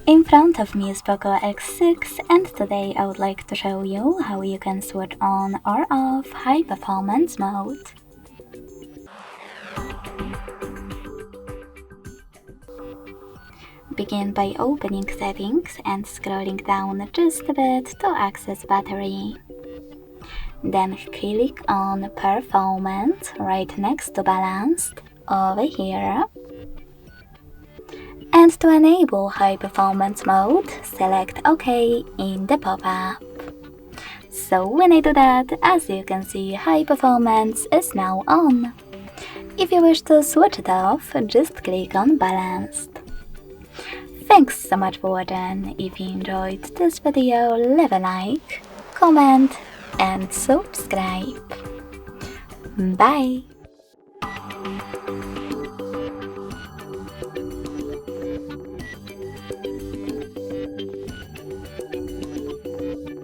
In front of me is POCO X6, and today I would like to show you how you can switch on or off high performance mode. Begin by opening settings and scrolling down just a bit to access battery. Then click on performance right next to balanced over here. And to enable high performance mode, select OK in the pop-up. So when I do that, as you can see, high performance is now on. If you wish to switch it off, just click on balanced. Thanks so much for watching. If you enjoyed this video, leave a like, comment and subscribe. Bye!